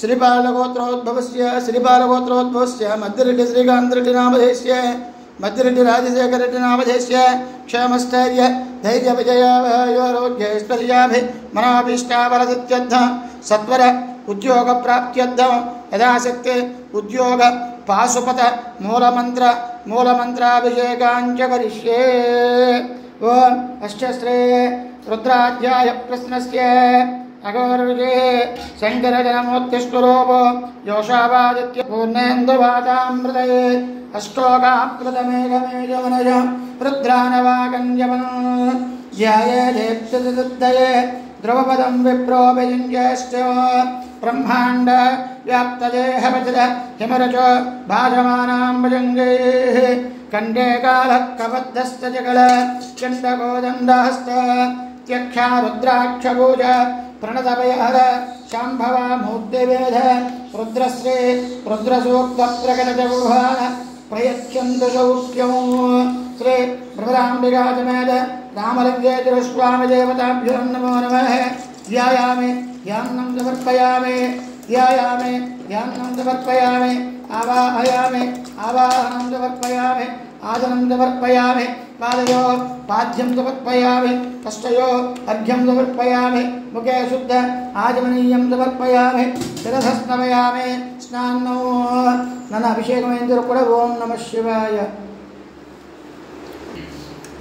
श्रीपालगोत्रोद्भवस्य मद्दिरेड्डी श्रीकांतरेड्डी नामधेयस्य मद्दिरेड्डी राजशेखरेड्डी नामधेयस्य क्षेमस्थैर्य धैर्य विजयारोग्यैश्वर्याभि मनाभीष्टावरदित्यर्थं सत्वर उद्योग प्राप्त्यर्थं यथाशक्ति उद्योग पाशुपत मूलमन्त्राभिषेकाञ्च करिष्ये। ओम अष्टस्त्रे रुद्राध्याय प्रश्नस्य अघोरविजये शङ्करजनमोत्तिष्ठुरोप योषावादित्य पूर्णेन्दुवातामृतये अष्टोकाप्रतमेघमेजवनज रुद्रानवाकञ्जवन् ध्यायेदेप्सितदुद्धये ध्रुवपदं विप्रोपयुञ्जश्च ब्रह्माण्ड व्याप्तदेहवचद हिमरचो भाजमानां भुजङ्गैः कण्डे कालः कबद्धश्च जगल चण्डकोदण्डहस्त त्यक्षा रुद्राक्षभुज प्रणतभयहर शाम्भवा मूर्तिवेद रुद्रश्री रुद्रसूक्तप्रकटजगुहान प्रयच्छन्तु सौख्यं श्री प्रभराम्बिकाजमेद रामलिङ्गेश्वरस्वामी देवताभ्यो नमो नमः। ध्यायामि ध्यानं समर्पयामि ध्यायामि ध्यानं समर्पयामि आवाहयामि आवाहनं समर्पयामि आसनं समर्पयामि पादयो पाद्यं समर्पयामि हस्तयो अर्घ्यं समर्पयामि मुखे शुद्ध आचमनीयं समर्पयामि शिरसस्नवयामि स्नानो नन अभिषेकमेंद्र ಕೂಡ ओम नमः शिवाय।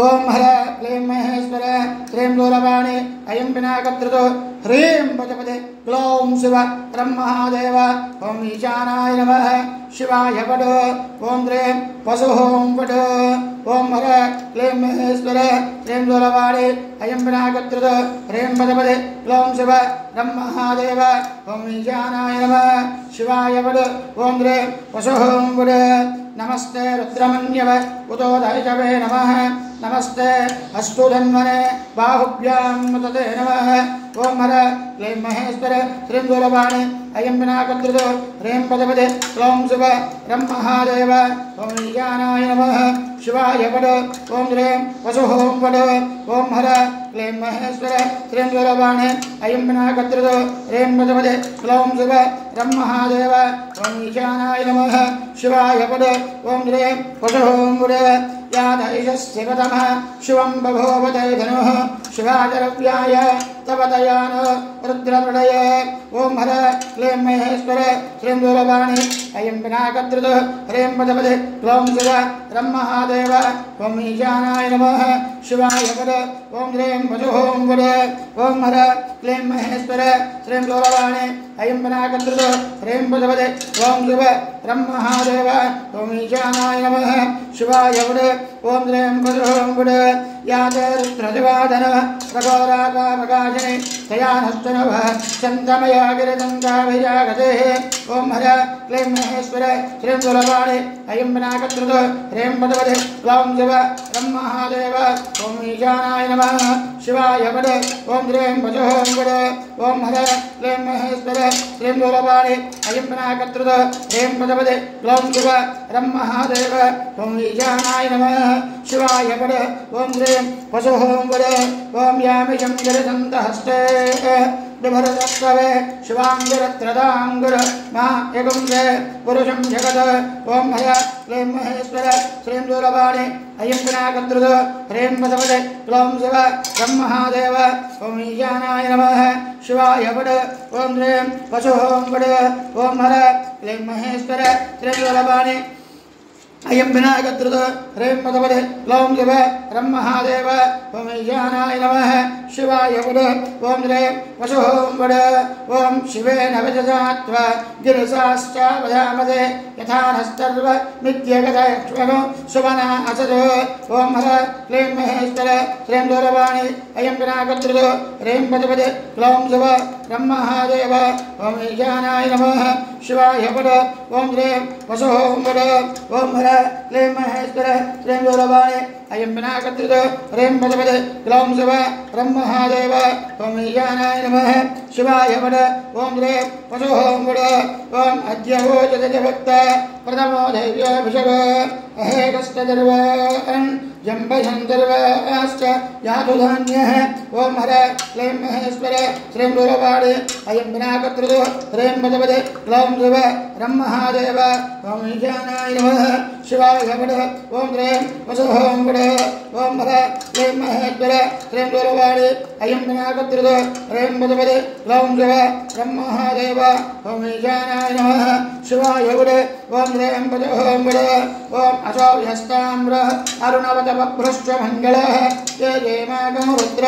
ओम हर क्लीं महेश्वर क्लीं दूरवाणी अयं विनायकधृतो ह्रीं पचपते क्लौं शिव ब्रह्मदेव ओम ईशानाय नमः शिवाय वड ओम द्रीं वसुहों वड ओम हर क्लीं महेश्वर क्लीं दूरवाणी अयं विनायकधृतो ह्रीं पचपते क्लौं शिव ब्रह्मदेव ओम ईशानाय नमः शिवाय वड ओम द्रीं वसुहों वड नमस्ते रुद्रमन्यव उदोदयवे नमः नमस्ते अष्टुधन्वने बाहुभ्यां तते नमः ओम हर क्लीं महेश्वर श्रीं दूरवाणी अयं विनायकधृतो ह्रीं पदपदे क्लौं शिव ब्रह्मदेव ओम ईशानाय नमः शिवाय वड ओम द्रीं वसुहों वड ओम हर क्लीं महेश्वर श्रीं दूरवाणी अयं विनायकधृतो ह्रीं पदपदे क्लौं शिव ब्रह्मदेव ओम ईशानाय नमः शिवाय वड ओम द्रीं वसुहों वड यादैशस्यतमः शिवं बभूवते धनुः शिवाजरव्याय तवदयान रुद्रमृडय ओम हर क्लीं महेश्वर श्रीं दूरवाणी अयं विनायकधृतो ह्रीं पदपदे क्लौं शिव ब्रह्मदेव ओम ईशानाय नमः शिवाय वद ओम द्रीं वसुहों वद ओम हर क्लीं महेश्वर श्रीं दूरवाणी अयं विनायकधृतो ह्रीं पदपदे क्लौं शिव ब्रह्मदेव ओम ईशानाय नमः शिवाय वद ओम द्रीं वसुहों वद याते रुद्रदिवादन प्रघोराकामकाशिनी तयानस्तनवः चन्द्रमया गिरिजङ्गाभिजागतेः ओम हर क्लीं महेश्वर श्रीं दूरवाणी अयं विनायकधृतो ह्रीं पदपदे क्लौं शिव ब्रह्मदेव ओम ईशानाय नमः शिवाय वद ओम द्रीं वसुहों वद ओम हर क्लीं महेश्वर श्रीं दूरवाणी अयं विनायकधृतो ह्रीं पदपदे क्लौं शिव ब्रह्मदेव ओम ईशानाय नमः शिवाय वद ओम द्रीं वसुहों वद ओम यामिषं गिरिसन्तहस्ते बिभरतस्वे शिवाङ्गिरत्रदाङ्गिर मा यगुंसे पुरुषं जगद ओम हर क्लीं महेश्वर श्रीं दूरवाणी अयं विनायकधृतो ह्रीं पदपदे क्लौं शिव ब्रह्मदेव ओम ईशानाय नमः शिवाय वद ओम द्रीं वसुहों वद ओम हर क्लीं महेश्वर श्रीं दूरवाणी अयं विनायकधृतो ह्रीं पदपदे क्लौं शिव ब्रह्मदेव ओम ईशानाय नमः शिवाय वद ओम द्रीं वसुहों वद ओम शिवेन वचसा गिरिशाश्चावधामते यथा नस्तर्व मिथ्यगतयक्ष्मो सुवना असतो ओम हर क्लीं महेश्वर श्रीं दूरवाणी अयं विनायकधृतो ह्रीं पदपदे क्लौं शिव ब्रह्मदेव ओम ईशानाय नमः शिवाय वद ओम द्रीं वसुहों वद ओम हर क्लीं महेश्वर श्रीं दूरवाणी अयं विनायकधृतो ह्रीं पदपदे क्लौं शिव ब्रह्मदेव ओम ईशानाय नमः शिवाय वद ओम द्रीं वसुहों वद ओम अद्य वोचते भक्त प्रथमो दैव्याभिषेक अहेकस्तदर्वान् जम्बशन्तर्वाश्च यातु धान्यः ओम हर क्लीं महेश्वर श्रीं दूरवाणी अयं विनाकर्तृ ह्रीं पदपदे क्लौं शिव रं महादेव ओम ईशानाय नमः शिवाय वड ओम ह्रीं वसुहों वड ओम हर क्लीं महेश्वर श्रीं दूरवाणी अयं विनाकर्तृ ह्रीं पदपदे क्लौं शिव रं महादेव ओम ईशानाय नमः शिवाय वड ओम ह्रीं वसुहों वड ओम असौ हस्ताम्र अरुणवतपभ्रश्च मङ्गलः ये जेमागं रुद्र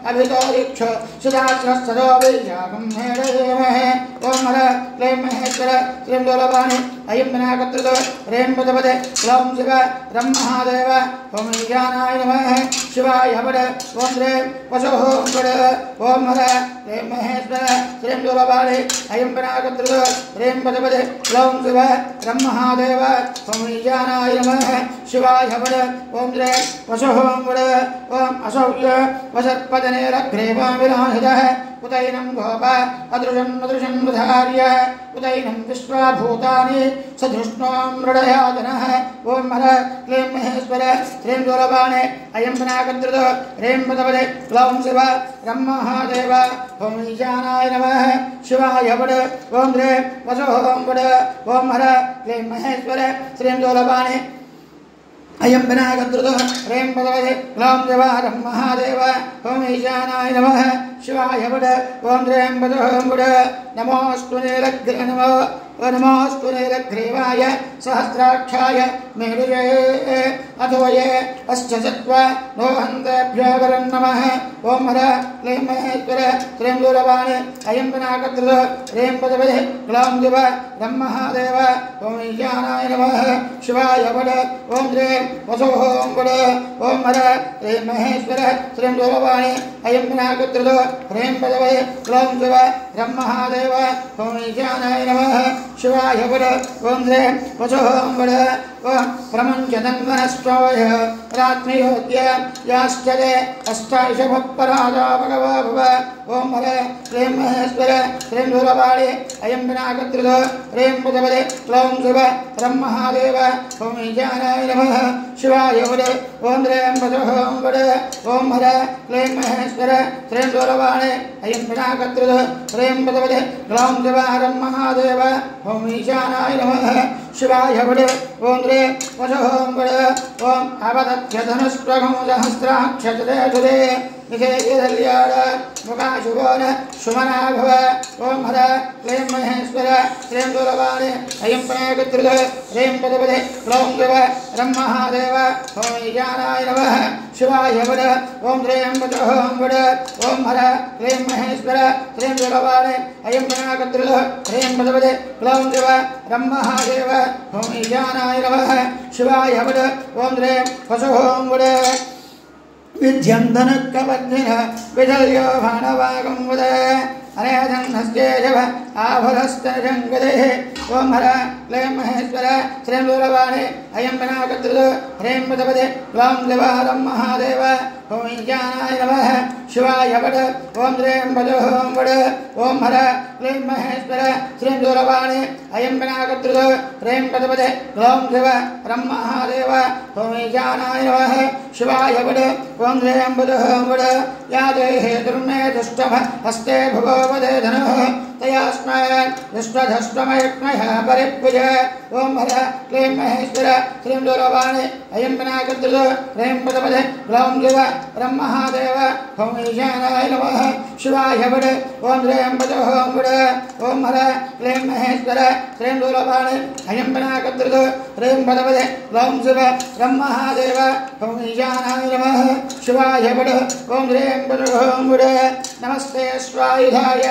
अभितो दीक्ष सुदास्रस्तदो वैशाखं हेडयेमहे ओम हर क्लीं महेश्वर श्रीं दूरवाणी अयं विनाकर्तृ ह्रीं पदपदे क्लौं शिव रं महादेव ओम ईशानाय नमः शिवाय वड ओम ह्रीं वसुहों वड ओम हर क्लीं महेश्वर श्रीं दूरवाणी अयं विनाकर्तृ ह्रीं पदपदे क्लौं शिव रं महादेव ओम ईशानाय नमः शिवाय वड ओम ह्रीं वसुहों वड ओम असौय वसर्पजनेरग्रेवा विराहितः उदैनं गोप अदृशं धार्य उदैनं विश्वभूतानि सधृष्णो मृडयाजनः ओम हर क्लीं महेश्वर श्रीं दूरवाणी अयं विनाकर्तृ ह्रीं पदपदे क्लौं शिव रं महादेव ओम ईशानाय नमः शिवाय वड ओम ह्रीं वसुहों वड ओम हर क्लीं महेश्वर श्रीं दूरवाणी अयं विनाकर्तृ ह्रीं पदपदे क्लौं शिव रं महादेव ओम ईशानाय नमः शिवाय वड ओम ह्रीं वसुहों वड नमोऽस्तु नीलग्रीवाय सहस्राक्षाय मेरुये अथोये अश्च सत्त्वा नो हन्तेभ्यो वरं नमः ओम हर क्लीं महेश्वर श्रीं दूरवाणी अयं विनाकर्तृ ह्रीं पदपदे क्लौं शिव रं महादेव ओम ईशानाय नमः शिवाय वड ओम ह्रीं वसुहों वड ओम हर क्लीं महेश्वर श्रीं दूरवाणी अयं विनाकर्तृ ह्रीं पदपदे क्लौं शिव रं महादेव ओम ईशानाय नमः शिवाय वड ओम ह्रीं वसुहों वड ओम प्रमञ्चतन्वनस्त्वय रात्रियोद्य याश्चरे अष्टादशभपराजा भगवा भव ओम हर क्लीं महेश्वर श्रीं दूरवाणी अयं विनाकर्तृ ह्रीं पदपदे क्लौं शिव रं महादेव ओम ईशानाय नमः शिवाय वड ओम ह्रीं वसुहों वड ओम हर क्लीं महेश्वर श्रीं दूरवाणी अयं विनाकर्तृ ह्रीं पदपदे क्लौं शिव रं महादेव ओम ईशानाय नमः शिवाय वड ओम ह्रीं वसुहों वड ओम अवदध्यधनुष्वगं सहस्राक्षते निषेयदल्याड मुखाशुभोन सुमना भव ओम हर क्लीं महेश्वर श्रीं दूरवाणी अयं विनाकर्तृ ह्रीं पदपदे क्लौं शिव रं महादेव ओम ईशानाय नमः शिवाय वड ओम ह्रीं वसुहों वड ओम हर क्लीं महेश्वर श्रीं दूरवाणी अयं विनाकर्तृ ह्रीं पदपदे क्लौं शिव रं महादेव ओम ईशानाय नमः शिवाय वड ओम ह्रीं वसुहों वड विद्यं धनुक्कवज्ञः विदल्यो भाणवागं वद अनेधन्नस्येजव आभरस्तजङ्गदेः ओम हर क्लीं महेश्वर श्रीं दूरवाणी अयं विनाकर्तृ ह्रीं पदपदे क्लौं शिव रं महादेव ओम ईशानाय नमः शिवाय वड ओम ह्रीं वसुहों वड ओम हर क्लीं महेश्वर श्रीं दूरवाणी अयं विनाकर्तृ ह्रीं पदपदे क्लौं शिव रं महादेव ओम ईशानाय नमः शिवाय वड ओम ह्रीं वसुहों वड या देहे दुर्मे दुष्टः हस्ते भुवो वदे धनुः तयास्मात् दुष्टधष्टमयज्ञः परिपूज ओम हर क्लीं महेश्वर श्रीं दूरवाणी अयं विनाकर्तृ ह्रीं पदपदे क्लौं शिव रं महादेव ओम ईशानाय नमः शिवाय वड ओम ह्रीं वसुहों वड ओम हर क्लीं महेश्वर श्रीं दूरवाणी अयं विनाकर्तृ ह्रीं पदपदे क्लौं शिव रं महादेव ओम ईशानाय नमः शिवाय वड ओम ह्रीं वसुहों वड नमस्ते स्वायुधाय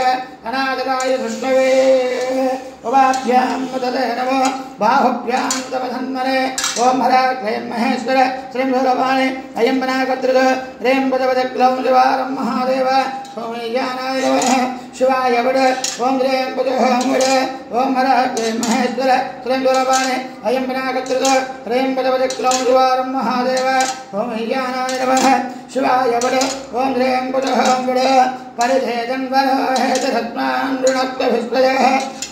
अनादराय धृष्णवे उभाभ्यां तदे नमो बाहुभ्यां तव धन्वने ओम हर क्लीं महेश्वर श्रीं दूरवाणी अयं विनाकर्तृ ह्रीं पदपदे क्लौं शिव रं महादेव ओम ईशानाय नमः शिवाय वड ओम ह्रीं वसुहों वड ओम हर क्लीं महेश्वर श्रीं दूरवाणी अयं विनाकर्तृ ह्रीं पदपदे क्लौं शिव रं महादेव ओम ईशानाय नमः शिवाय वड ओम ह्रीं वसुहों वड परिधेदन्वरहेतरत्नान्नक्तभिस्पयः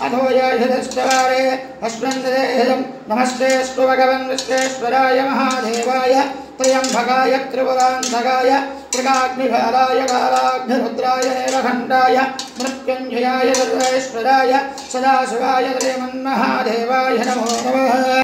अथो यशदस्तवारे अस्मन्ददेहं नमस्ते स्व भगवन् विश्वेश्वराय महादेवाय त्र्यंबकाय त्रिपुरांतकाय त्रिकाग्निभाराय कालाग्निरुद्राय नीलकण्ठाय मृत्युञ्जयाय सर्वेश्वराय सदाशिवाय श्रीमन्महादेवाय नमो नमः।